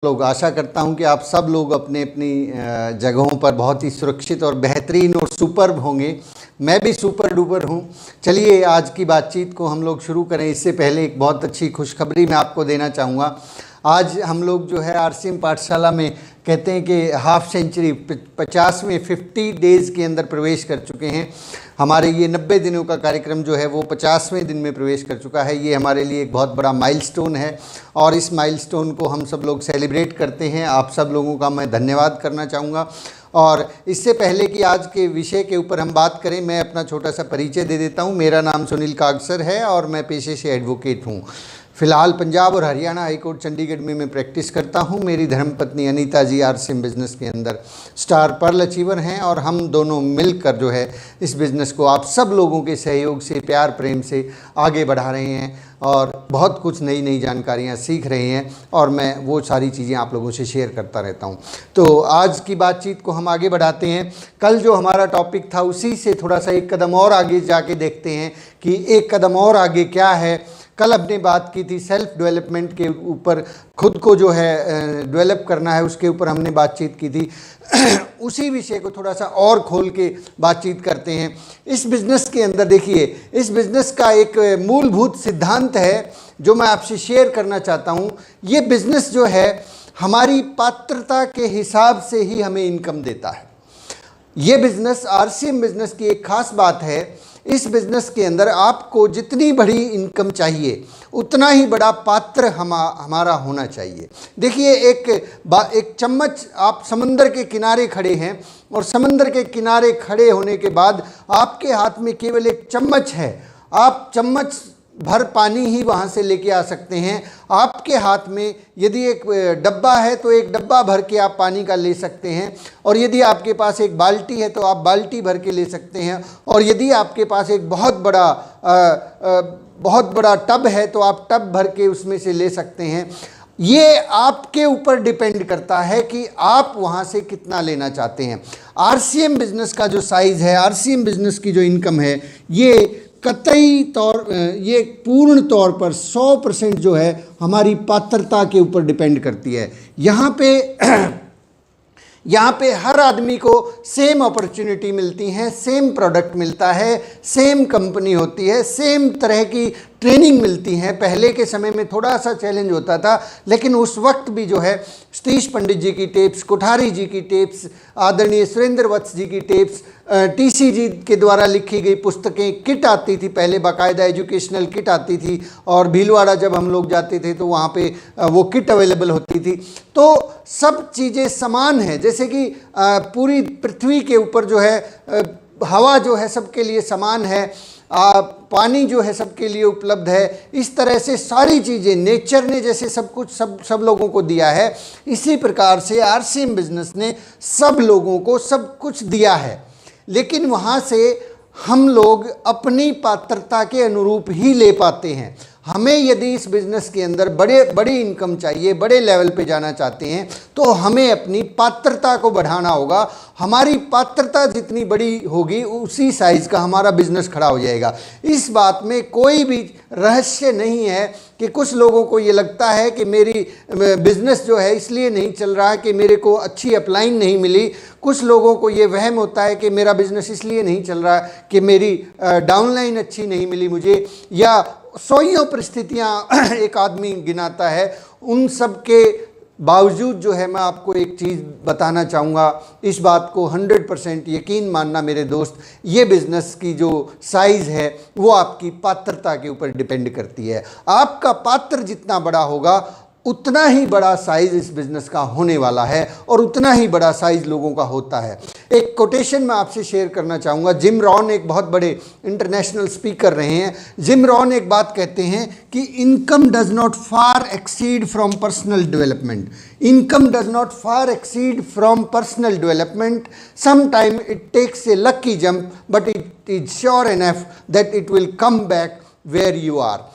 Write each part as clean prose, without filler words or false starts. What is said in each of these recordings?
लोग आशा करता हूं कि आप सब लोग अपने अपनी जगहों पर बहुत ही सुरक्षित और बेहतरीन और सुपर्ब होंगे। मैं भी सुपर डुपर हूं। चलिए आज की बातचीत को हम लोग शुरू करें। इससे पहले एक बहुत अच्छी खुशखबरी मैं आपको देना चाहूँगा। आज हम लोग जो है आरसीएम पाठशाला में कहते हैं कि हाफ सेंचुरी 50वें 50 डेज़ के अंदर प्रवेश कर चुके हैं। हमारे ये 90 दिनों का कार्यक्रम जो है वो 50वें दिन में प्रवेश कर चुका है। ये हमारे लिए एक बहुत बड़ा माइलस्टोन है और इस माइलस्टोन को हम सब लोग सेलिब्रेट करते हैं। आप सब लोगों का मैं धन्यवाद करना चाहूँगा। और इससे पहले कि आज के विषय के ऊपर हम बात करें, मैं अपना छोटा सा परिचय दे देता हूँ। मेरा नाम सुनील कागसर है और मैं पेशे से एडवोकेट हूँ। फ़िलहाल पंजाब और हरियाणा हाई कोर्ट चंडीगढ़ में मैं प्रैक्टिस करता हूं। मेरी धर्मपत्नी अनीता जी आरसीएम बिज़नेस के अंदर स्टार पर्ल अचीवर हैं और हम दोनों मिलकर जो है इस बिज़नेस को आप सब लोगों के सहयोग से, प्यार प्रेम से आगे बढ़ा रहे हैं और बहुत कुछ नई नई जानकारियां सीख रहे हैं और मैं वो सारी चीज़ें आप लोगों से शेयर करता रहता हूं। तो आज की बातचीत को हम आगे बढ़ाते हैं। कल जो हमारा टॉपिक था उसी से थोड़ा सा एक कदम और आगे जाके देखते हैं कि एक कदम और आगे क्या है। कल हमने बात की थी सेल्फ डेवलपमेंट के ऊपर, खुद को जो है डेवलप करना है उसके ऊपर हमने बातचीत की थी। उसी विषय को थोड़ा सा और खोल के बातचीत करते हैं। इस बिज़नेस के अंदर देखिए, इस बिज़नेस का एक मूलभूत सिद्धांत है जो मैं आपसे शेयर करना चाहता हूँ। ये बिज़नेस जो है हमारी पात्रता के हिसाब से ही हमें इनकम देता है। ये बिज़नेस आरसीएम बिज़नेस की एक ख़ास बात है। इस बिज़नेस के अंदर आपको जितनी बड़ी इनकम चाहिए उतना ही बड़ा पात्र हमारा होना चाहिए। देखिए एक चम्मच, आप समंदर के किनारे खड़े हैं और समंदर के किनारे खड़े होने के बाद आपके हाथ में केवल एक चम्मच है। आप चम्मच भर पानी ही वहाँ से लेके आ सकते हैं। आपके हाथ में यदि एक डब्बा है तो एक डब्बा भर के आप पानी का ले सकते हैं और यदि आपके पास एक बाल्टी है तो आप बाल्टी भर के ले सकते हैं और यदि आपके पास एक बहुत बड़ा टब है तो आप टब भर के उसमें से ले सकते हैं। ये आपके ऊपर डिपेंड करता है कि आप वहाँ से कितना लेना चाहते हैं। आरसीएम बिज़नेस का जो साइज़ है, आरसीएम बिज़नेस की जो इनकम है, ये ये पूर्ण तौर पर 100% जो है हमारी पात्रता के ऊपर डिपेंड करती है। यहाँ पे हर आदमी को सेम अपॉर्चुनिटी मिलती है, सेम प्रोडक्ट मिलता है, सेम कंपनी होती है, सेम तरह की ट्रेनिंग मिलती है। पहले के समय में थोड़ा सा चैलेंज होता था, लेकिन उस वक्त भी जो है सतीश पंडित जी की टेप्स, कोठारी जी की टेप्स, आदरणीय सुरेंद्र वत्स जी की टेप्स, टीसी जी के द्वारा लिखी गई पुस्तकें, किट आती थी पहले, बाकायदा एजुकेशनल किट आती थी और भीलवाड़ा जब हम लोग जाते थे तो वहाँ पे वो किट अवेलेबल होती थी। तो सब चीज़ें समान हैं, जैसे कि पूरी पृथ्वी के ऊपर जो है हवा जो है सबके लिए समान है, पानी जो है सबके लिए उपलब्ध है। इस तरह से सारी चीज़ें नेचर ने जैसे सब कुछ सब लोगों को दिया है, इसी प्रकार से आरसीएम बिज़नेस ने सब लोगों को सब कुछ दिया है। लेकिन वहाँ से हम लोग अपनी पात्रता के अनुरूप ही ले पाते हैं। हमें यदि इस बिज़नेस के अंदर बड़ी इनकम चाहिए, बड़े लेवल पे जाना चाहते हैं तो हमें अपनी पात्रता को बढ़ाना होगा। हमारी पात्रता जितनी बड़ी होगी उसी साइज़ का हमारा बिज़नेस खड़ा हो जाएगा। इस बात में कोई भी रहस्य नहीं है कि कुछ लोगों को ये लगता है कि मेरी बिज़नेस जो है इसलिए नहीं चल रहा है कि मेरे को अच्छी अपलाइन नहीं मिली। कुछ लोगों को ये वहम होता है कि मेरा बिज़नेस इसलिए नहीं चल रहा कि मेरी डाउनलाइन अच्छी नहीं मिली मुझे, या सौयों परिस्थितियाँ एक आदमी गिनाता है। उन सब के बावजूद जो है मैं आपको एक चीज़ बताना चाहूँगा, इस बात को 100% यकीन मानना मेरे दोस्त, ये बिज़नेस की जो साइज़ है वो आपकी पात्रता के ऊपर डिपेंड करती है। आपका पात्र जितना बड़ा होगा उतना ही बड़ा साइज़ इस बिज़नेस का होने वाला है और उतना ही बड़ा साइज़ लोगों का होता है। एक कोटेशन मैं आपसे शेयर करना चाहूँगा। जिम रॉन एक बहुत बड़े इंटरनेशनल स्पीकर रहे हैं। जिम रॉन एक बात कहते हैं कि income does not far exceed from personal development. Income does not far exceed from personal development. Some time it takes a lucky jump but it is sure enough that it will come back where you are.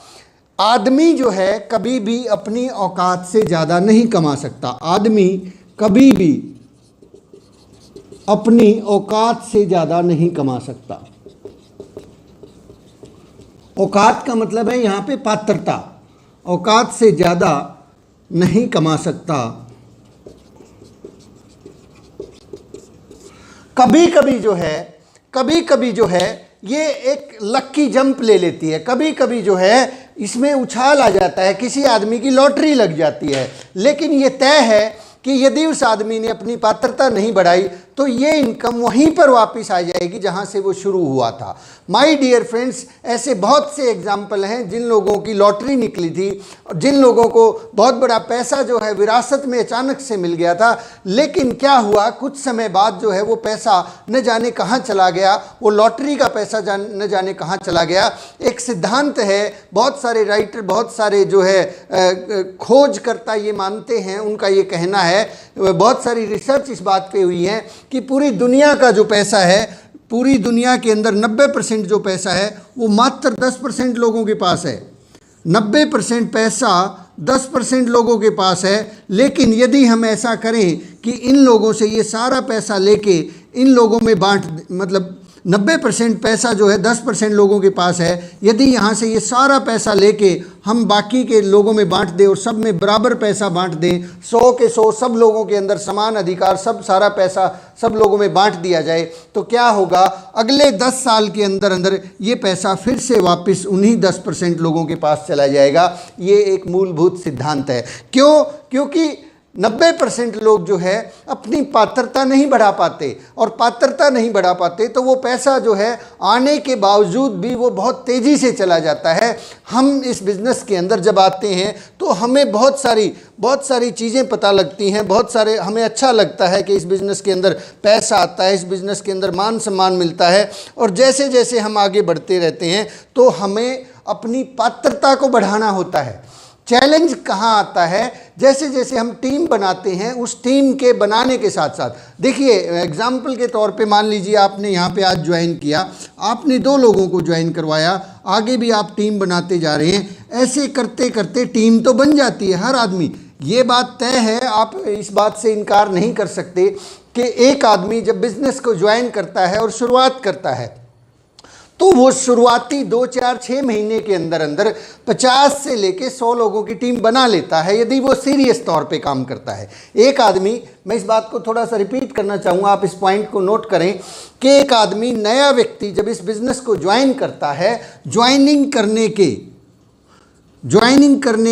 आदमी जो है कभी भी अपनी औकात से ज़्यादा नहीं कमा सकता। आदमी कभी भी अपनी औकात से ज़्यादा नहीं कमा सकता। औकात का मतलब है यहाँ पे पात्रता। औकात से ज़्यादा नहीं कमा सकता कभी कभी जो है ये एक लक्की जंप ले लेती है, कभी कभी जो है इसमें उछाल आ जाता है, किसी आदमी की लॉटरी लग जाती है। लेकिन ये तय है कि यदि उस आदमी ने अपनी पात्रता नहीं बढ़ाई तो ये इनकम वहीं पर वापस आ जाएगी जहां से वो शुरू हुआ था। माय डियर फ्रेंड्स, ऐसे बहुत से एग्जाम्पल हैं जिन लोगों की लॉटरी निकली थी और जिन लोगों को बहुत बड़ा पैसा जो है विरासत में अचानक से मिल गया था, लेकिन क्या हुआ, कुछ समय बाद जो है वो पैसा न जाने कहाँ चला गया, वो लॉटरी का पैसा न जाने कहाँ चला गया। एक सिद्धांत है, बहुत सारे राइटर, बहुत सारे जो है खोजकर्ता ये मानते हैं, उनका ये कहना है, बहुत सारी रिसर्च इस बात पे हुई है कि पूरी दुनिया का जो पैसा है, पूरी दुनिया के अंदर 90% जो पैसा है वो मात्र 10% लोगों के पास है। 90% पैसा 10% लोगों के पास है। लेकिन यदि हम ऐसा करें कि इन लोगों से ये सारा पैसा लेके इन लोगों में मतलब 90% पैसा जो है 10% लोगों के पास है, यदि यहाँ से ये सारा पैसा लेके हम बाकी के लोगों में बांट दें और सब में बराबर पैसा बांट दें, 100 के 100 सब लोगों के अंदर समान अधिकार, सब सारा पैसा सब लोगों में बांट दिया जाए, तो क्या होगा, अगले 10 साल के अंदर अंदर ये पैसा फिर से वापस उन्हीं 10% लोगों के पास चला जाएगा। ये एक मूलभूत सिद्धांत है। क्यों? क्योंकि 90% लोग जो है अपनी पात्रता नहीं बढ़ा पाते, और पात्रता नहीं बढ़ा पाते तो वो पैसा जो है आने के बावजूद भी वो बहुत तेज़ी से चला जाता है। हम इस बिज़नेस के अंदर जब आते हैं तो हमें बहुत सारी चीज़ें पता लगती हैं, बहुत सारे हमें अच्छा लगता है कि इस बिज़नेस के अंदर पैसा आता है, इस बिज़नेस के अंदर मान सम्मान मिलता है। और जैसे जैसे हम आगे बढ़ते रहते हैं तो हमें अपनी पात्रता को बढ़ाना होता है। चैलेंज कहाँ आता है? जैसे जैसे हम टीम बनाते हैं, उस टीम के बनाने के साथ साथ, देखिए एग्जाम्पल के तौर पे मान लीजिए आपने यहाँ पे आज ज्वाइन किया, आपने 2 लोगों को ज्वाइन करवाया, आगे भी आप टीम बनाते जा रहे हैं, ऐसे करते करते टीम तो बन जाती है हर आदमी। ये बात तय है, आप इस बात से इनकार नहीं कर सकते कि एक आदमी जब बिज़नेस को ज्वाइन करता है और शुरुआत करता है तो वो शुरुआती 2, 4, 6 महीने के अंदर अंदर 50 से लेके 100 लोगों की टीम बना लेता है, यदि वो सीरियस तौर पे काम करता है। एक आदमी, मैं इस बात को थोड़ा सा रिपीट करना चाहूँगा, आप इस पॉइंट को नोट करें कि एक आदमी, नया व्यक्ति जब इस बिज़नेस को ज्वाइन करता है, ज्वाइनिंग करने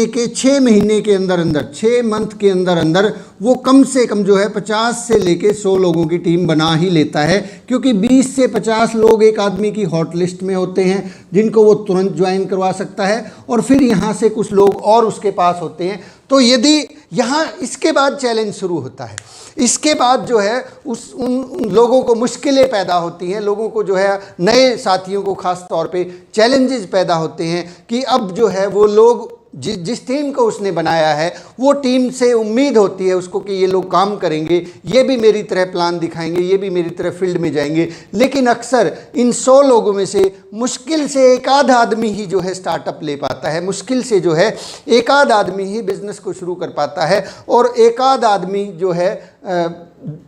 के 6 महीने के अंदर अंदर, 6 मंथ के अंदर अंदर वो कम से कम जो है 50 से लेके 100 लोगों की टीम बना ही लेता है, क्योंकि 20 से 50 लोग एक आदमी की हॉट लिस्ट में होते हैं जिनको वो तुरंत ज्वाइन करवा सकता है, और फिर यहाँ से कुछ लोग और उसके पास होते हैं। तो यदि यहाँ इसके बाद चैलेंज शुरू होता है, इसके बाद जो है उन लोगों को मुश्किलें पैदा होती हैं, लोगों को जो है नए साथियों को खास तौर पे चैलेंजेस पैदा होते हैं कि अब जो है वो लोग जिस टीम को उसने बनाया है, वो टीम से उम्मीद होती है उसको कि ये लोग काम करेंगे, ये भी मेरी तरह प्लान दिखाएंगे, ये भी मेरी तरह फील्ड में जाएंगे। लेकिन अक्सर इन 100 लोगों में से मुश्किल से एक आध आदमी ही जो है स्टार्टअप ले पाता है, मुश्किल से जो है एक आध आदमी ही बिज़नेस को शुरू कर पाता है, और एक आध आदमी जो है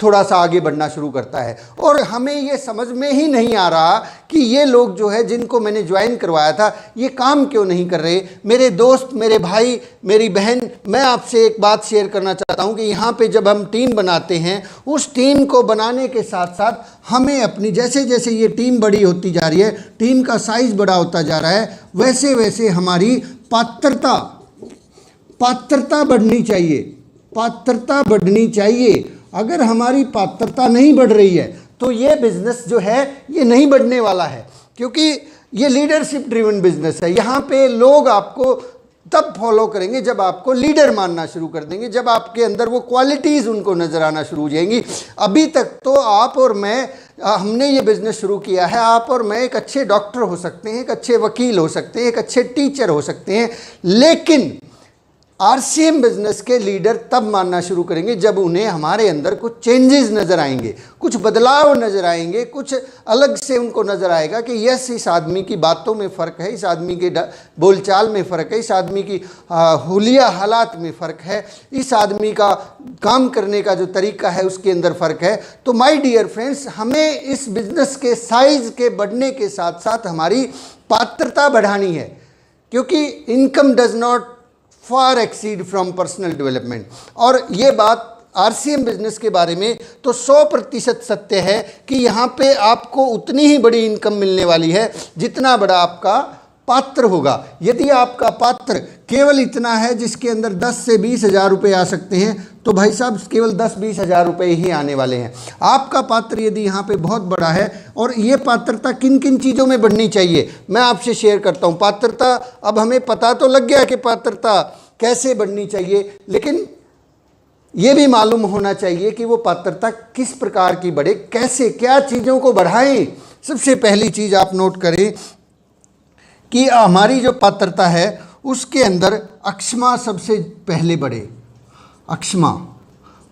थोड़ा सा आगे बढ़ना शुरू करता है। और हमें ये समझ में ही नहीं आ रहा कि ये लोग जो है जिनको मैंने ज्वाइन करवाया था, ये काम क्यों नहीं कर रहे। मेरे दोस्त, मेरे भाई, मेरी बहन, मैं आपसे एक बात शेयर करना चाहता हूँ कि यहाँ पे जब हम टीम बनाते हैं, उस टीम को बनाने के साथ साथ हमें अपनी, जैसे जैसे ये टीम बड़ी होती जा रही है, टीम का साइज़ बड़ा होता जा रहा है, वैसे वैसे हमारी पात्रता बढ़नी चाहिए, पात्रता बढ़नी चाहिए। अगर हमारी पात्रता नहीं बढ़ रही है तो ये बिज़नेस जो है ये नहीं बढ़ने वाला है, क्योंकि ये लीडरशिप ड्रिवन बिज़नेस है। यहाँ पे लोग आपको तब फॉलो करेंगे जब आपको लीडर मानना शुरू कर देंगे, जब आपके अंदर वो क्वालिटीज़ उनको नज़र आना शुरू हो जाएंगी। अभी तक तो आप और मैं, हमने ये बिज़नेस शुरू किया है, आप और मैं एक अच्छे डॉक्टर हो सकते हैं, एक अच्छे वकील हो सकते हैं, एक अच्छे टीचर हो सकते हैं, लेकिन आरसीएम बिजनेस के लीडर तब मानना शुरू करेंगे जब उन्हें हमारे अंदर कुछ चेंजेस नज़र आएंगे, कुछ बदलाव नज़र आएंगे, कुछ अलग से उनको नज़र आएगा कि यस, इस आदमी की बातों में फ़र्क है, इस आदमी के बोलचाल में फ़र्क है, इस आदमी की हुलिया हालात में फ़र्क है, इस आदमी का काम करने का जो तरीका है उसके अंदर फ़र्क है। तो माय डियर फ्रेंड्स, हमें इस बिज़नेस के साइज़ के बढ़ने के साथ साथ हमारी पात्रता बढ़ानी है, क्योंकि income does not far exceed from personal development. और ये बात आरसीएम बिजनेस के बारे में, तो 100% सत्य है कि यहाँ पे आपको उतनी ही बड़ी इनकम मिलने वाली है जितना बड़ा आपका पात्र होगा। यदि आपका पात्र केवल इतना है जिसके अंदर 10 से 20 हज़ार रुपये आ सकते हैं, तो भाई साहब केवल 10-20 हज़ार रुपये ही आने वाले हैं। आपका पात्र यदि यहाँ पे बहुत बड़ा है, और ये पात्रता किन किन चीज़ों में बढ़नी चाहिए मैं आपसे शेयर करता हूँ। पात्रता, अब हमें पता तो लग गया कि पात्रता कैसे बढ़नी चाहिए, लेकिन ये भी मालूम होना चाहिए कि वो पात्रता किस प्रकार की बढ़े, कैसे, क्या चीज़ों को बढ़ाएं। सबसे पहली चीज़ आप नोट करें कि हमारी जो पात्रता है उसके अंदर अक्षमा सबसे पहले बढ़े। अक्षमा,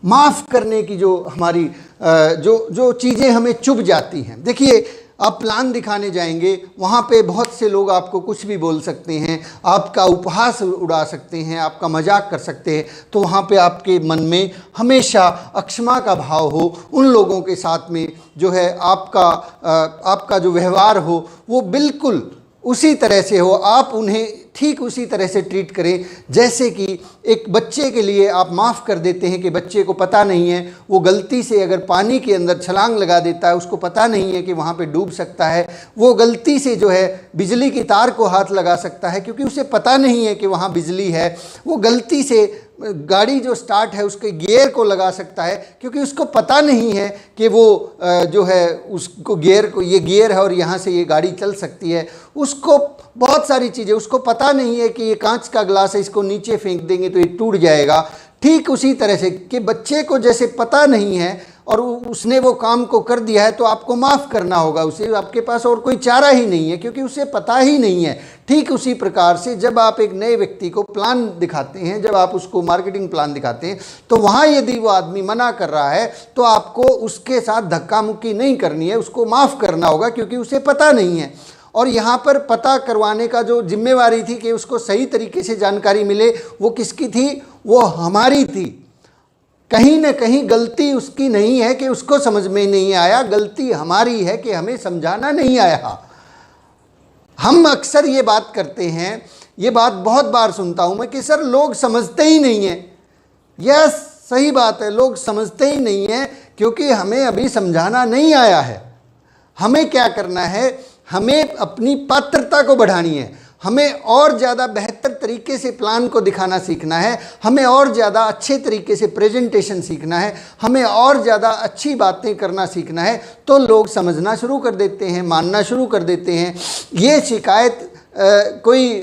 माफ़ करने की जो हमारी जो चीज़ें हमें चुभ जाती हैं। देखिए, आप प्लान दिखाने जाएंगे, वहाँ पे बहुत से लोग आपको कुछ भी बोल सकते हैं, आपका उपहास उड़ा सकते हैं, आपका मजाक कर सकते हैं, तो वहाँ पे आपके मन में हमेशा अक्षमा का भाव हो। उन लोगों के साथ में जो है आपका जो व्यवहार हो वो बिल्कुल उसी तरह से हो, आप उन्हें ठीक उसी तरह से ट्रीट करें जैसे कि एक बच्चे के लिए आप माफ़ कर देते हैं कि बच्चे को पता नहीं है, वो गलती से अगर पानी के अंदर छलांग लगा देता है, उसको पता नहीं है कि वहाँ पे डूब सकता है, वो गलती से जो है बिजली की तार को हाथ लगा सकता है क्योंकि उसे पता नहीं है कि वहाँ बिजली है, वो गलती से गाड़ी जो स्टार्ट है उसके गियर को लगा सकता है क्योंकि उसको पता नहीं है कि वो जो है उसको गियर को, ये गियर है और यहाँ से ये गाड़ी चल सकती है। उसको बहुत सारी चीज़ें, उसको पता नहीं है कि ये कांच का ग्लास है, इसको नीचे फेंक देंगे तो ये टूट जाएगा। ठीक उसी तरह से कि बच्चे को जैसे पता नहीं है और उसने वो काम को कर दिया है तो आपको माफ़ करना होगा उसे, आपके पास और कोई चारा ही नहीं है क्योंकि उसे पता ही नहीं है। ठीक उसी प्रकार से जब आप एक नए व्यक्ति को प्लान दिखाते हैं, जब आप उसको मार्केटिंग प्लान दिखाते हैं, तो वहाँ यदि वो आदमी मना कर रहा है तो आपको उसके साथ धक्का मुक्की नहीं करनी है, उसको माफ़ करना होगा क्योंकि उसे पता नहीं है। और यहाँ पर पता करवाने का जो जिम्मेवारी थी कि उसको सही तरीके से जानकारी मिले, वो किसकी थी? वो हमारी थी। कहीं ना कहीं गलती उसकी नहीं है कि उसको समझ में नहीं आया, गलती हमारी है कि हमें समझाना नहीं आया। हम अक्सर ये बात करते हैं, ये बात बहुत बार सुनता हूँ मैं कि सर लोग समझते ही नहीं हैं। यह सही बात है, लोग समझते ही नहीं हैं क्योंकि हमें अभी समझाना नहीं आया है। हमें क्या करना है? हमें अपनी पात्रता को बढ़ानी है, हमें और ज़्यादा बेहतर तरीके से प्लान को दिखाना सीखना है, हमें और ज़्यादा अच्छे तरीके से प्रेजेंटेशन सीखना है, हमें और ज़्यादा अच्छी बातें करना सीखना है। तो लोग समझना शुरू कर देते हैं, मानना शुरू कर देते हैं। ये शिकायत कोई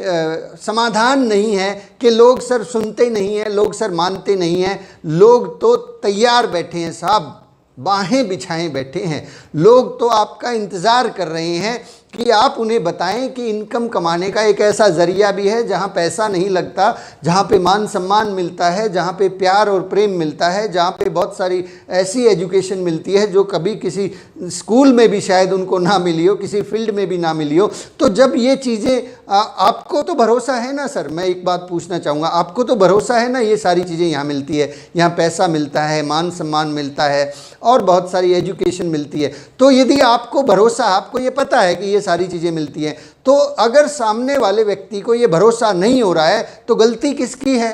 समाधान नहीं है कि लोग सर सुनते नहीं हैं, लोग सर मानते नहीं हैं। लोग तो तैयार बैठे हैं साहब, बाहें बिछाएं बैठे हैं। लोग तो आपका इंतज़ार कर रहे हैं कि आप उन्हें बताएं कि इनकम कमाने का एक ऐसा ज़रिया भी है जहां पैसा नहीं लगता, जहां पे मान सम्मान मिलता है, जहां पे प्यार और प्रेम मिलता है, जहां पे बहुत सारी ऐसी एजुकेशन मिलती है जो कभी किसी स्कूल में भी शायद उनको ना मिली हो, किसी फील्ड में भी ना मिली हो। तो जब ये चीज़ें आपको तो भरोसा है ना सर, मैं एक बात पूछना चाहूँगा, आपको तो भरोसा है ना ये सारी चीज़ें यहाँ मिलती है, यहाँ पैसा मिलता है, मान सम्मान मिलता है और बहुत सारी एजुकेशन मिलती है। तो यदि आपको भरोसा, आपको ये पता है कि ये सारी चीज़ें मिलती हैं, तो अगर सामने वाले व्यक्ति को ये भरोसा नहीं हो रहा है तो गलती किसकी है?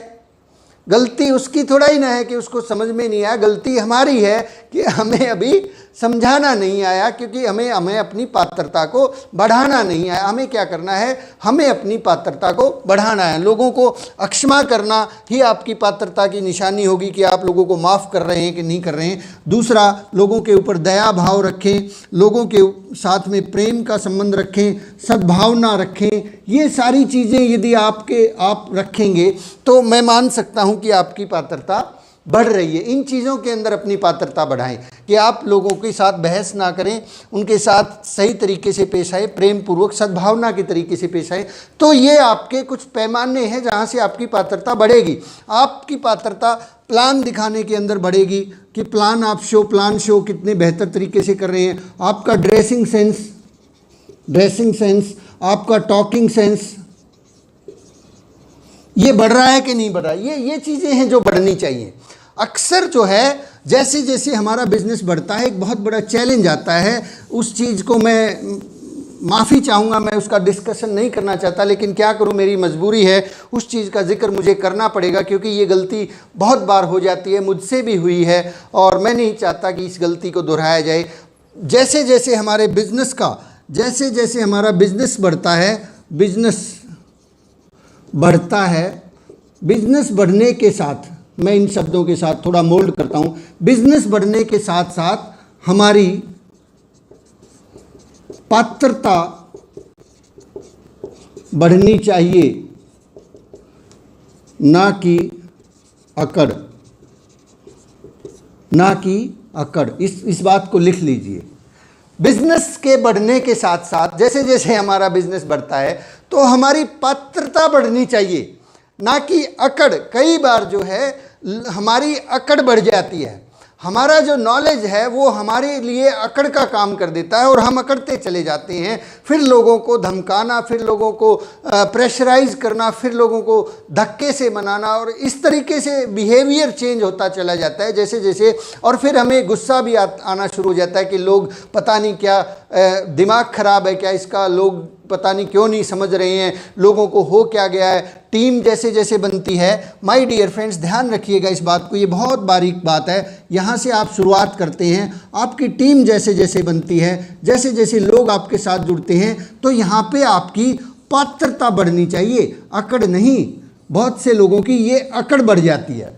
गलती उसकी थोड़ा ही ना है कि उसको समझ में नहीं आया, गलती हमारी है कि हमें अभी समझाना नहीं आया, क्योंकि हमें अपनी पात्रता को बढ़ाना नहीं आया। हमें क्या करना है? हमें अपनी पात्रता को बढ़ाना है। लोगों को अक्षमा करना ही आपकी पात्रता की निशानी होगी कि आप लोगों को माफ़ कर रहे हैं कि नहीं कर रहे हैं। दूसरा, लोगों के ऊपर दया भाव रखें, लोगों के साथ में प्रेम का संबंध रखें, सद्भावना रखें। ये सारी चीज़ें यदि आप रखेंगे तो मैं मान सकता हूँ कि आपकी पात्रता बढ़ रही है। इन चीज़ों के अंदर अपनी पात्रता बढ़ाएं कि आप लोगों के साथ बहस ना करें, उनके साथ सही तरीके से पेश आए, प्रेम पूर्वक सद्भावना के तरीके से पेश आए। तो ये आपके कुछ पैमाने हैं जहाँ से आपकी पात्रता बढ़ेगी। आपकी पात्रता प्लान दिखाने के अंदर बढ़ेगी कि प्लान शो कितने बेहतर तरीके से कर रहे हैं। आपका ड्रेसिंग सेंस, आपका टॉकिंग सेंस, ये बढ़ रहा है कि नहीं बढ़ रहा है? ये चीज़ें हैं जो बढ़नी चाहिए। अक्सर जो है जैसे जैसे हमारा बिजनेस बढ़ता है एक बहुत बड़ा चैलेंज आता है। उस चीज़ को मैं माफ़ी चाहूँगा, मैं उसका डिस्कशन नहीं करना चाहता, लेकिन क्या करूँ, मेरी मजबूरी है, उस चीज़ का जिक्र मुझे करना पड़ेगा क्योंकि ये गलती बहुत बार हो जाती है, मुझसे भी हुई है और मैं नहीं चाहता कि इस गलती को दोहराया जाए। जैसे जैसे हमारे बिज़नेस का, जैसे जैसे हमारा बिज़नेस बढ़ता है, बिज़नेस बढ़ने के साथ, मैं इन शब्दों के साथ थोड़ा मोल्ड करता हूँ, बिज़नेस बढ़ने के साथ साथ हमारी पात्रता बढ़नी चाहिए, ना कि अकड़, ना कि अकड़। इस बात को लिख लीजिए। बिजनेस के बढ़ने के साथ साथ जैसे जैसे हमारा बिजनेस बढ़ता है तो हमारी पात्रता बढ़नी चाहिए, ना कि अकड़। कई बार जो है हमारी अकड़ बढ़ जाती है, हमारा जो नॉलेज है वो हमारे लिए अकड़ का काम कर देता है और हम अकड़ते चले जाते हैं। फिर लोगों को धमकाना, फिर लोगों को प्रेशराइज करना, फिर लोगों को धक्के से मनाना, और इस तरीके से बिहेवियर चेंज होता चला जाता है जैसे जैसे। और फिर हमें गुस्सा भी आना शुरू हो जाता है कि लोग पता नहीं क्या दिमाग खराब है क्या इसका, लोग पता नहीं क्यों नहीं समझ रहे हैं, लोगों को हो क्या गया है। टीम जैसे जैसे बनती है, माय डियर फ्रेंड्स ध्यान रखिएगा इस बात को, ये बहुत बारीक बात है। यहाँ से आप शुरुआत करते हैं, आपकी टीम जैसे जैसे बनती है, जैसे जैसे लोग आपके साथ जुड़ते हैं, तो यहाँ पे आपकी पात्रता बढ़नी चाहिए, अकड़ नहीं। बहुत से लोगों की ये अकड़ बढ़ जाती है,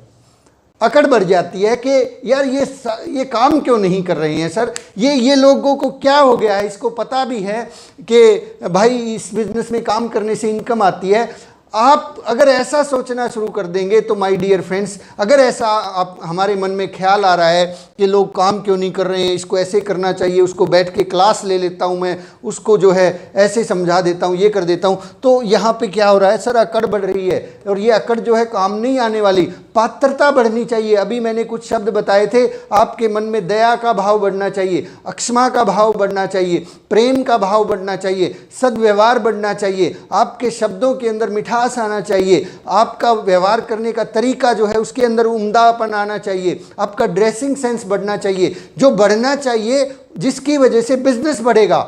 अकड़ बढ़ जाती है कि यार ये काम क्यों नहीं कर रहे हैं सर, ये लोगों को क्या हो गया है, इसको पता भी है कि भाई इस बिज़नेस में काम करने से इनकम आती है। आप अगर ऐसा सोचना शुरू कर देंगे तो माय डियर फ्रेंड्स, अगर ऐसा आप हमारे मन में ख्याल आ रहा है कि लोग काम क्यों नहीं कर रहे हैं, इसको ऐसे करना चाहिए, उसको बैठ के क्लास ले लेता हूं मैं, उसको जो है ऐसे समझा देता हूं, ये कर देता हूं, तो यहाँ पे क्या हो रहा है सर, अकड़ बढ़ रही है। और ये अकड़ जो है काम नहीं आने वाली, पात्रता बढ़नी चाहिए। अभी मैंने कुछ शब्द बताए थे, आपके मन में दया का भाव बढ़ना चाहिए, अक्षमा का भाव बढ़ना चाहिए, प्रेम का भाव बढ़ना चाहिए, सद्व्यवहार बढ़ना चाहिए, आपके शब्दों के अंदर मिठास आना चाहिए, आपका व्यवहार करने का तरीका जो है उसके अंदर उम्दापन आना चाहिए, आपका ड्रेसिंग सेंस बढ़ना चाहिए। जो बढ़ना चाहिए, जिसकी वजह से बिजनेस बढ़ेगा,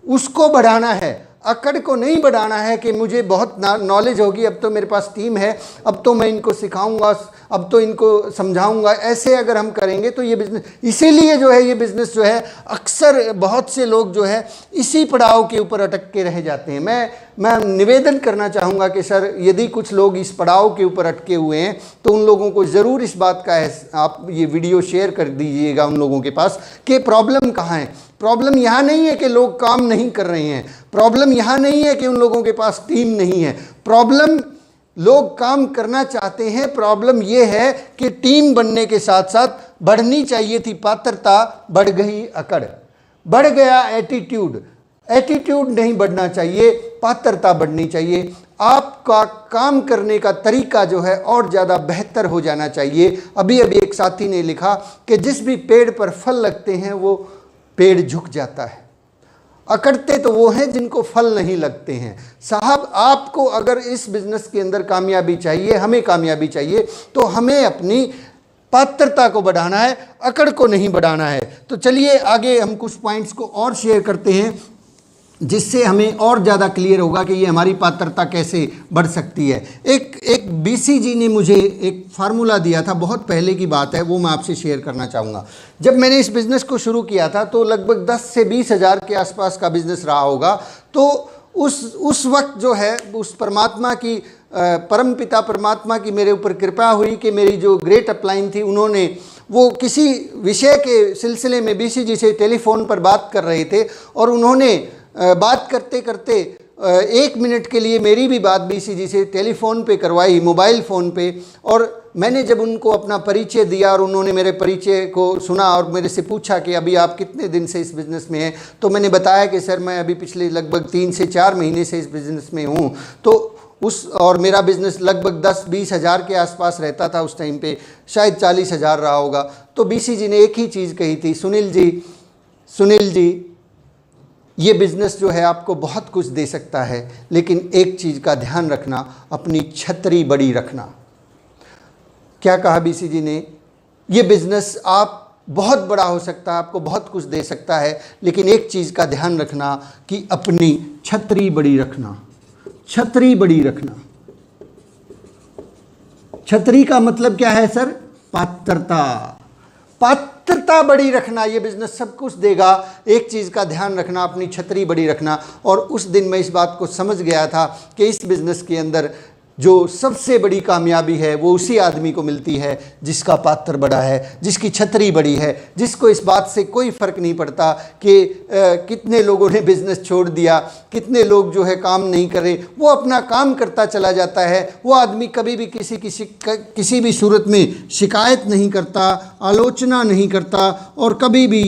उसको बढ़ाना है, अकड़ को नहीं बढ़ाना है कि मुझे बहुत नॉलेज होगी, अब तो मेरे पास टीम है, अब तो मैं इनको सिखाऊंगा, अब तो इनको समझाऊंगा। ऐसे अगर हम करेंगे तो ये बिज़नेस, इसीलिए जो है ये बिज़नेस जो है अक्सर बहुत से लोग जो है इसी पड़ाव के ऊपर अटक के रह जाते हैं। मैं निवेदन करना चाहूँगा कि सर यदि कुछ लोग इस पड़ाव के ऊपर अटके हुए हैं तो उन लोगों को ज़रूर इस बात का आप ये वीडियो शेयर कर दीजिएगा उन लोगों के पास कि प्रॉब्लम कहाँ है। प्रॉब्लम यहाँ नहीं है कि लोग काम नहीं कर रहे हैं, प्रॉब्लम यहाँ नहीं है कि उन लोगों के पास टीम नहीं है, प्रॉब्लम लोग काम करना चाहते हैं। प्रॉब्लम ये है कि टीम बनने के साथ साथ बढ़नी चाहिए थी पात्रता, बढ़ गई अकड़, बढ़ गया एटीट्यूड। एटीट्यूड नहीं बढ़ना चाहिए, पात्रता बढ़नी चाहिए। आपका काम करने का तरीका जो है और ज़्यादा बेहतर हो जाना चाहिए। अभी अभी एक साथी ने लिखा कि जिस भी पेड़ पर फल लगते हैं वो पेड़ झुक जाता है, अकड़ते तो वो हैं जिनको फल नहीं लगते हैं। साहब, आपको अगर इस बिज़नेस के अंदर कामयाबी चाहिए, हमें कामयाबी चाहिए, तो हमें अपनी पात्रता को बढ़ाना है, अकड़ को नहीं बढ़ाना है। तो चलिए आगे हम कुछ पॉइंट्स को और शेयर करते हैं जिससे हमें और ज़्यादा क्लियर होगा कि ये हमारी पात्रता कैसे बढ़ सकती है। एक बीसीजी ने मुझे एक फार्मूला दिया था, बहुत पहले की बात है, वो मैं आपसे शेयर करना चाहूँगा। जब मैंने इस बिज़नेस को शुरू किया था तो लगभग 10 से 20 हज़ार के आसपास का बिज़नेस रहा होगा। तो उस वक्त जो है उस परमात्मा की, परमपिता परमात्मा की मेरे ऊपर कृपा हुई कि मेरी जो ग्रेट अपलाइन थी, उन्होंने वो किसी विषय के सिलसिले में बीसीजी से टेलीफोन पर बात कर रहे थे और उन्होंने बात करते करते 1 मिनट के लिए मेरी भी बात बीसीजी से टेलीफोन पे करवाई, मोबाइल फ़ोन पे। और मैंने जब उनको अपना परिचय दिया और उन्होंने मेरे परिचय को सुना और मेरे से पूछा कि अभी आप कितने दिन से इस बिज़नेस में हैं, तो मैंने बताया कि सर मैं अभी पिछले लगभग 3 से 4 महीने से इस बिज़नेस में हूँ। तो और मेरा बिज़नेस लगभग 10-20 हज़ार के आसपास रहता था उस टाइम पे, शायद 40 हज़ार रहा होगा। तो बीसीजी ने एक ही चीज़ कही थी, सुनील जी ये बिज़नेस जो है आपको बहुत कुछ दे सकता है, लेकिन एक चीज़ का ध्यान रखना, अपनी छतरी बड़ी रखना। क्या कहा बीसीजी ने? ये बिज़नेस आप बहुत बड़ा हो सकता है, आपको बहुत कुछ दे सकता है, लेकिन एक चीज़ का ध्यान रखना कि अपनी छतरी बड़ी रखना। छतरी बड़ी रखना। छतरी का मतलब क्या है सर? पात्रता। पात्रता बड़ी रखना। ये बिजनेस सब कुछ देगा, एक चीज़ का ध्यान रखना, अपनी छतरी बड़ी रखना। और उस दिन मैं इस बात को समझ गया था कि इस बिजनेस के अंदर जो सबसे बड़ी कामयाबी है वो उसी आदमी को मिलती है जिसका पात्र बड़ा है, जिसकी छतरी बड़ी है, जिसको इस बात से कोई फ़र्क नहीं पड़ता कि कितने लोगों ने बिज़नेस छोड़ दिया, कितने लोग जो है काम नहीं कर रहे, वो अपना काम करता चला जाता है। वो आदमी कभी भी किसी भी सूरत में शिकायत नहीं करता, आलोचना नहीं करता, और कभी भी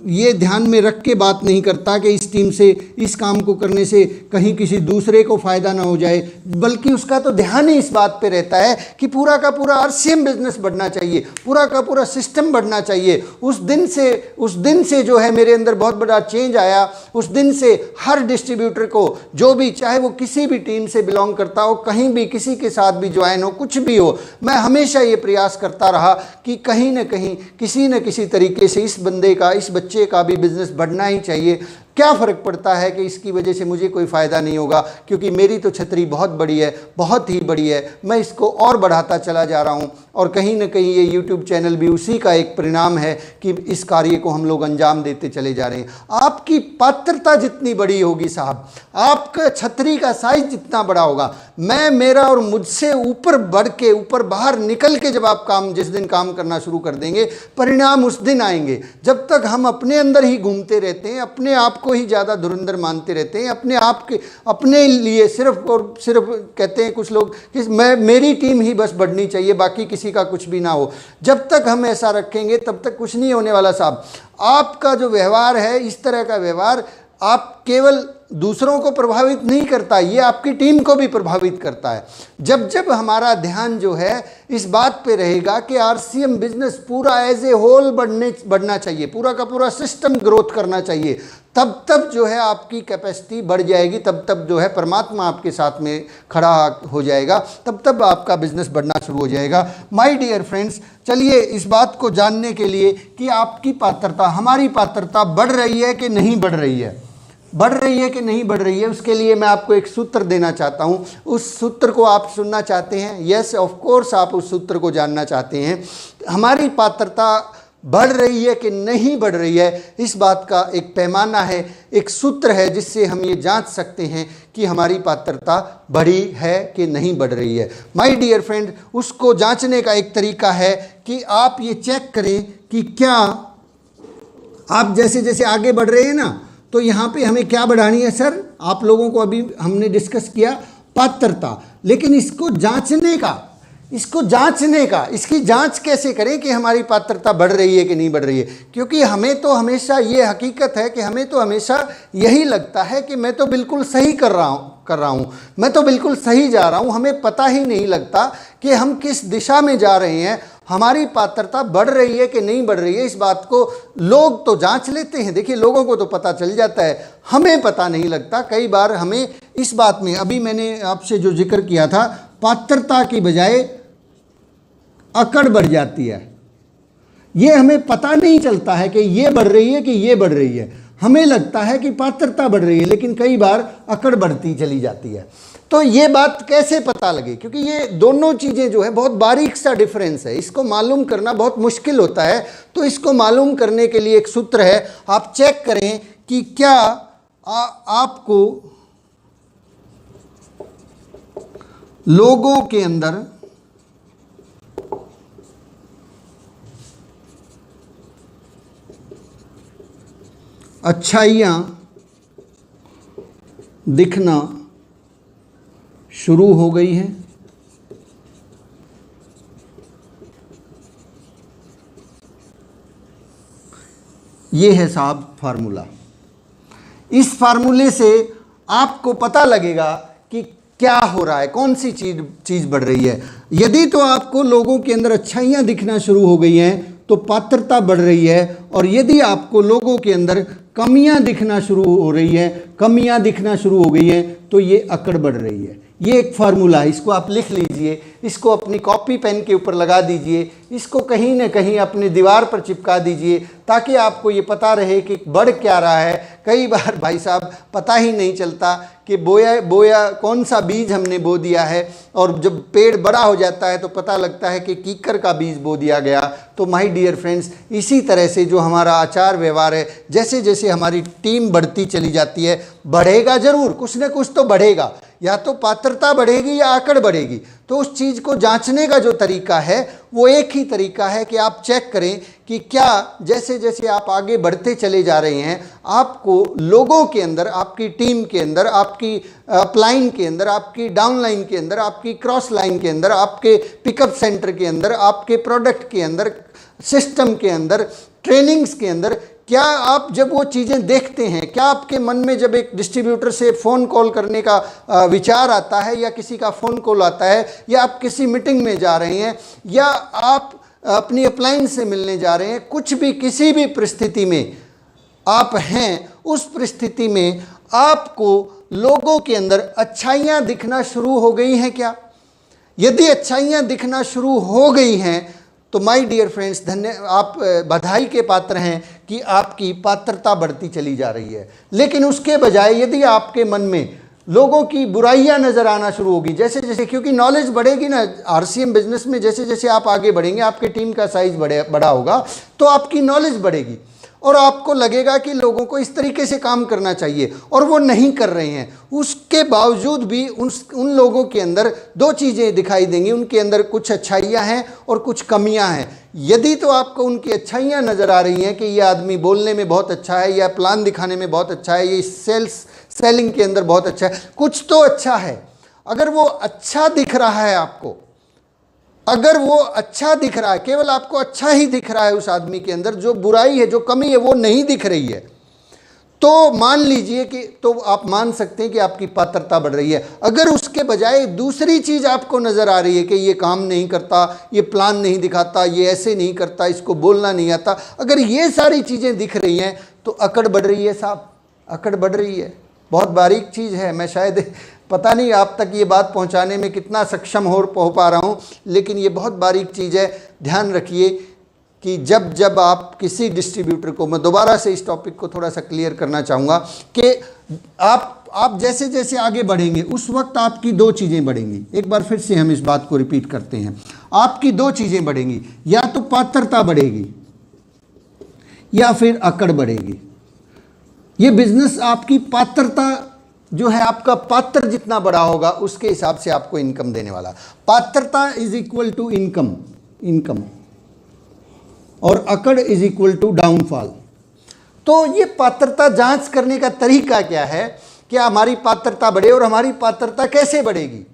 ये ध्यान में रख के बात नहीं करता कि इस टीम से, इस काम को करने से कहीं किसी दूसरे को फ़ायदा ना हो जाए, बल्कि उसका तो ध्यान ही इस बात पे रहता है कि पूरा का पूरा आरसीएम बिजनेस बढ़ना चाहिए, पूरा का पूरा सिस्टम बढ़ना चाहिए। उस दिन से जो है मेरे अंदर बहुत बड़ा चेंज आया। उस दिन से हर डिस्ट्रीब्यूटर को, जो भी, चाहे वो किसी भी टीम से बिलोंग करता हो, कहीं भी किसी के साथ भी ज्वाइन हो, कुछ भी हो, मैं हमेशा ये प्रयास करता रहा कि कहीं ना कहीं किसी न किसी तरीके से इस बंदे का, इस बच्चे का भी बिजनेस बढ़ना ही चाहिए। क्या फ़र्क पड़ता है कि इसकी वजह से मुझे कोई फ़ायदा नहीं होगा, क्योंकि मेरी तो छतरी बहुत बड़ी है, बहुत ही बड़ी है। मैं इसको और बढ़ाता चला जा रहा हूँ, और कहीं ना कहीं ये यूट्यूब चैनल भी उसी का एक परिणाम है कि इस कार्य को हम लोग अंजाम देते चले जा रहे हैं। आपकी पात्रता जितनी बड़ी होगी साहब, आपका छतरी का साइज जितना बड़ा होगा, मेरा और मुझसे ऊपर बढ़ के, ऊपर बाहर निकल के जब आप जिस दिन काम करना शुरू कर देंगे, परिणाम उस दिन आएंगे। जब तक हम अपने अंदर ही घूमते रहते हैं, अपने आप को ही ज़्यादा धुरंधर मानते रहते हैं, अपने लिए सिर्फ और सिर्फ कहते हैं कुछ लोग कि मेरी टीम ही बस बढ़नी चाहिए, बाकी किसी का कुछ भी ना हो। जब तक हम ऐसा रखेंगे तब तक कुछ नहीं होने वाला साहब। आपका जो व्यवहार है, इस तरह का व्यवहार आप केवल दूसरों को प्रभावित नहीं करता, ये आपकी टीम को भी प्रभावित करता है। जब हमारा ध्यान जो है इस बात पे रहेगा कि आरसीएम बिजनेस पूरा एज ए होल बढ़ना चाहिए, पूरा का पूरा सिस्टम ग्रोथ करना चाहिए, तब जो है आपकी कैपेसिटी बढ़ जाएगी, तब जो है परमात्मा आपके साथ में खड़ा हो जाएगा, तब आपका बिजनेस बढ़ना शुरू हो जाएगा। माय डियर फ्रेंड्स, चलिए इस बात को जानने के लिए कि आपकी पात्रता, हमारी पात्रता बढ़ रही है कि नहीं बढ़ रही है, बढ़ रही है कि नहीं बढ़ रही है, उसके लिए मैं आपको एक सूत्र देना चाहता हूँ। उस सूत्र को आप सुनना चाहते हैं? यस, ऑफ कोर्स आप उस सूत्र को जानना चाहते हैं। हमारी पात्रता बढ़ रही है कि नहीं बढ़ रही है, इस बात का एक पैमाना है, एक सूत्र है जिससे हम ये जांच सकते हैं कि हमारी पात्रता बढ़ी है कि नहीं बढ़ रही है। माय डियर फ्रेंड, उसको जांचने का एक तरीका है कि आप ये चेक करें कि क्या आप जैसे जैसे आगे बढ़ रहे हैं ना, तो यहाँ पे हमें क्या बढ़ानी है सर? आप लोगों को अभी हमने डिस्कस किया पात्रता, लेकिन इसको जांचने का, इसकी जांच कैसे करें कि हमारी पात्रता बढ़ रही है कि नहीं बढ़ रही है? क्योंकि हमें तो हमेशा ये हकीकत है कि हमें तो हमेशा यही लगता है कि मैं तो बिल्कुल सही कर रहा हूँ, मैं तो बिल्कुल सही जा रहा हूँ। हमें पता ही नहीं लगता कि हम किस दिशा में जा रहे हैं, हमारी पात्रता बढ़ रही है कि नहीं बढ़ रही है। इस बात को लोग तो जांच लेते हैं, देखिए लोगों को तो पता चल जाता है, हमें पता नहीं लगता। कई बार हमें इस बात में, अभी मैंने आपसे जो जिक्र किया था, पात्रता की बजाय अकड़ बढ़ जाती है। ये हमें पता नहीं चलता है कि ये बढ़ रही है कि ये बढ़ रही है। हमें लगता है कि पात्रता बढ़ रही है, लेकिन कई बार अकड़ बढ़ती चली जाती है। तो ये बात कैसे पता लगे? क्योंकि ये दोनों चीज़ें जो है बहुत बारीक सा डिफरेंस है, इसको मालूम करना बहुत मुश्किल होता है। तो इसको मालूम करने के लिए एक सूत्र है, आप चेक करें कि क्या आपको लोगों के अंदर अच्छाइयाँ दिखना शुरू हो गई हैं। ये है साहब फार्मूला। इस फार्मूले से आपको पता लगेगा कि क्या हो रहा है, कौन सी चीज़ बढ़ रही है। यदि तो आपको लोगों के अंदर अच्छाइयाँ दिखना शुरू हो गई हैं, तो पात्रता बढ़ रही है। और यदि आपको लोगों के अंदर कमियां दिखना शुरू हो रही है, कमियां दिखना शुरू हो गई हैं, तो ये अकड़ बढ़ रही है। ये एक फार्मूला है, इसको आप लिख लीजिए, इसको अपनी कॉपी पेन के ऊपर लगा दीजिए, इसको कहीं ना कहीं अपनी दीवार पर चिपका दीजिए, ताकि आपको ये पता रहे कि बढ़ क्या रहा है। कई बार भाई साहब पता ही नहीं चलता कि बोया कौन सा बीज हमने बो दिया है, और जब पेड़ बड़ा हो जाता है तो पता लगता है कि कीकर का बीज बो दिया गया। तो माय डियर फ्रेंड्स, इसी तरह से जो हमारा आचार व्यवहार है, जैसे जैसे हमारी टीम बढ़ती चली जाती है, बढ़ेगा ज़रूर, कुछ न कुछ तो बढ़ेगा, या तो पात्रता बढ़ेगी या आकड़ बढ़ेगी। तो उस चीज़ को जांचने का जो तरीका है वो एक ही तरीका है कि आप चेक करें कि क्या जैसे जैसे आप आगे बढ़ते चले जा रहे हैं, आपको लोगों के अंदर, आपकी टीम के अंदर, आपकी अपलाइन के अंदर, आपकी डाउनलाइन के अंदर, आपकी क्रॉस लाइन के अंदर, आपके पिकअप सेंटर के अंदर, आपके प्रोडक्ट के अंदर, सिस्टम के अंदर, ट्रेनिंग्स के अंदर, क्या आप जब वो चीज़ें देखते हैं, क्या आपके मन में जब एक डिस्ट्रीब्यूटर से फ़ोन कॉल करने का विचार आता है, या किसी का फ़ोन कॉल आता है, या आप किसी मीटिंग में जा रहे हैं, या आप अपनी अपलाइन से मिलने जा रहे हैं, कुछ भी किसी भी परिस्थिति में आप हैं, उस परिस्थिति में आपको लोगों के अंदर अच्छाइयाँ दिखना शुरू हो गई हैं क्या? यदि अच्छाइयाँ दिखना शुरू हो गई हैं तो माय डियर फ्रेंड्स, आप बधाई के पात्र हैं कि आपकी पात्रता बढ़ती चली जा रही है। लेकिन उसके बजाय यदि आपके मन में लोगों की बुराइयां नज़र आना शुरू होगी, जैसे जैसे, क्योंकि नॉलेज बढ़ेगी ना, आरसीएम बिजनेस में जैसे जैसे आप आगे बढ़ेंगे, आपकी टीम का साइज बड़ा होगा, तो आपकी नॉलेज बढ़ेगी और आपको लगेगा कि लोगों को इस तरीके से काम करना चाहिए, और वो नहीं कर रहे हैं। उसके बावजूद भी उन लोगों के अंदर दो चीज़ें दिखाई देंगी, उनके अंदर कुछ अच्छाइयाँ हैं और कुछ कमियाँ हैं। यदि तो आपको उनकी अच्छाइयाँ नज़र आ रही हैं कि ये आदमी बोलने में बहुत अच्छा है, या प्लान दिखाने में बहुत अच्छा है, ये सेलिंग के अंदर बहुत अच्छा है, कुछ तो अच्छा है। अगर वो अच्छा दिख रहा है आपको, अगर वो अच्छा दिख रहा है, केवल आपको अच्छा ही दिख रहा है उस आदमी के अंदर, जो बुराई है, जो कमी है वो नहीं दिख रही है, तो मान लीजिए कि, तो आप मान सकते हैं कि आपकी पात्रता बढ़ रही है। अगर उसके बजाय दूसरी चीज़ आपको नज़र आ रही है कि ये काम नहीं करता, ये प्लान नहीं दिखाता, ये ऐसे नहीं करता, इसको बोलना नहीं आता, अगर ये सारी चीज़ें दिख रही हैं तो अकड़ बढ़ रही है साहब, अकड़ बढ़ रही है। बहुत बारीक चीज़ है, मैं शायद पता नहीं आप तक ये बात पहुंचाने में कितना सक्षम हो पा रहा हूं, लेकिन ये बहुत बारीक चीज़ है। ध्यान रखिए कि जब जब आप किसी डिस्ट्रीब्यूटर को, मैं दोबारा से इस टॉपिक को थोड़ा सा क्लियर करना चाहूँगा कि आप जैसे जैसे आगे बढ़ेंगे उस वक्त आपकी दो चीज़ें बढ़ेंगी। एक बार फिर से हम इस बात को रिपीट करते हैं, आपकी दो चीज़ें बढ़ेंगी, या तो पात्रता बढ़ेगी या फिर अकड़ बढ़ेगी। ये बिजनेस आपकी पात्रता जो है, आपका पात्र जितना बड़ा होगा उसके हिसाब से आपको इनकम देने वाला। पात्रता इज इक्वल टू इनकम और अकड़ इज इक्वल टू डाउनफॉल। तो ये पात्रता जांच करने का तरीका क्या है, क्या हमारी पात्रता बढ़े, और हमारी पात्रता कैसे बढ़ेगी?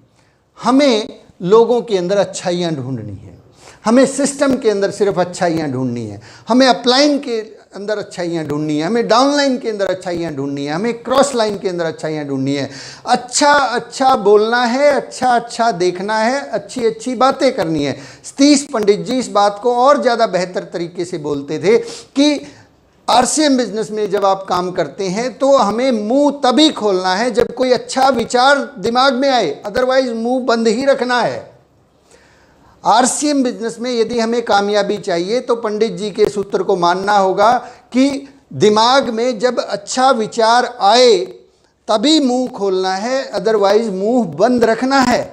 हमें लोगों के अंदर अच्छाइयाँ ढूंढनी है, हमें सिस्टम के अंदर सिर्फ अच्छाइयाँ ढूंढनी है, हमें अपलाइन के अंदर अच्छाइयाँ ढूंढनी है, हमें डाउनलाइन के अंदर अच्छाइयाँ ढूंढनी है, हमें क्रॉस लाइन के अंदर अच्छाइयाँ ढूंढनी है। अच्छा अच्छा बोलना है, अच्छा अच्छा देखना है, अच्छी अच्छी बातें करनी है। सतीश पंडित जी इस बात को और ज़्यादा बेहतर तरीके से बोलते थे कि आरसीएम बिजनेस में जब आप काम करते हैं तो हमें मुंह तभी खोलना है जब कोई अच्छा विचार दिमाग में आए, अदरवाइज मुंह बंद ही रखना है। आरसीएम बिजनेस में यदि हमें कामयाबी चाहिए तो पंडित जी के सूत्र को मानना होगा कि दिमाग में जब अच्छा विचार आए तभी मुंह खोलना है, अदरवाइज मुंह बंद रखना है।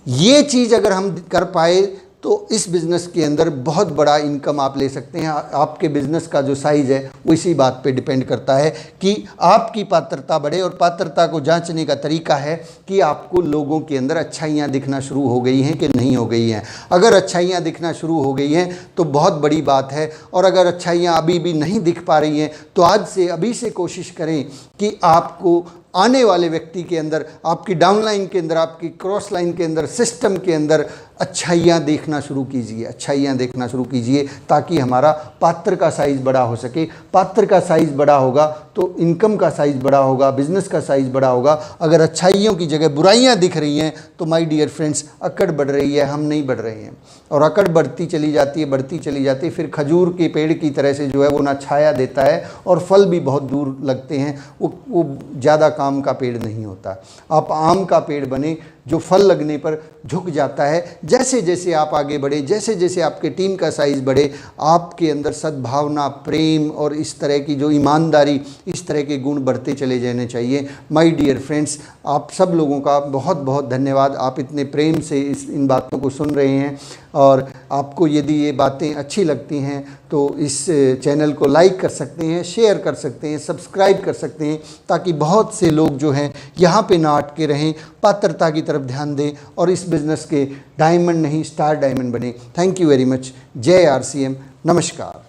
ये चीज़ अगर हम कर पाए तो इस बिज़नेस के अंदर बहुत बड़ा इनकम आप ले सकते हैं। आपके बिज़नेस का जो साइज़ है वो इसी बात पे डिपेंड करता है कि आपकी पात्रता बढ़े, और पात्रता को जांचने का तरीका है कि आपको लोगों के अंदर अच्छाइयाँ दिखना शुरू हो गई हैं कि नहीं हो गई हैं। अगर अच्छाइयाँ दिखना शुरू हो गई हैं तो बहुत बड़ी बात है, और अगर अच्छाइयाँ अभी भी नहीं दिख पा रही हैं तो आज से, अभी से कोशिश करें कि आपको आने वाले व्यक्ति के अंदर, आपकी डाउनलाइन के अंदर, आपकी क्रॉस लाइन के अंदर, सिस्टम के अंदर अच्छाइयाँ देखना शुरू कीजिए, अच्छाइयाँ देखना शुरू कीजिए, ताकि हमारा पात्र का साइज़ बड़ा हो सके। पात्र का साइज़ बड़ा होगा तो इनकम का साइज़ बड़ा होगा, बिजनेस का साइज़ बड़ा होगा। अगर अच्छाइयों की जगह बुराइयाँ दिख रही हैं तो माय डियर फ्रेंड्स, अकड़ बढ़ रही है, हम नहीं बढ़ रहे हैं। और अकड़ बढ़ती चली जाती है, बढ़ती चली जाती है, फिर खजूर के पेड़ की तरह से जो है वो ना छाया देता है और फल भी बहुत दूर लगते हैं, वो ज़्यादा काम का पेड़ नहीं होता। आप आम का पेड़ बने जो फल लगने पर झुक जाता है। जैसे जैसे आप आगे बढ़े, जैसे जैसे आपके टीम का साइज़ बढ़े, आपके अंदर सद्भावना, प्रेम और इस तरह की जो ईमानदारी, इस तरह के गुण बढ़ते चले जाने चाहिए। माय डियर फ्रेंड्स, आप सब लोगों का बहुत बहुत धन्यवाद। आप इतने प्रेम से इन बातों को सुन रहे हैं, और आपको यदि ये बातें अच्छी लगती हैं तो इस चैनल को लाइक कर सकते हैं, शेयर कर सकते हैं, सब्सक्राइब कर सकते हैं, ताकि बहुत से लोग जो हैं यहाँ पे ना अटके रहें, पात्रता की तरफ ध्यान दें और इस बिज़नेस के डायमंड नहीं स्टार डायमंड बने। Thank you very much. जय RCM। नमस्कार।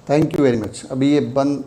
Thank you very much. अभी ये बंद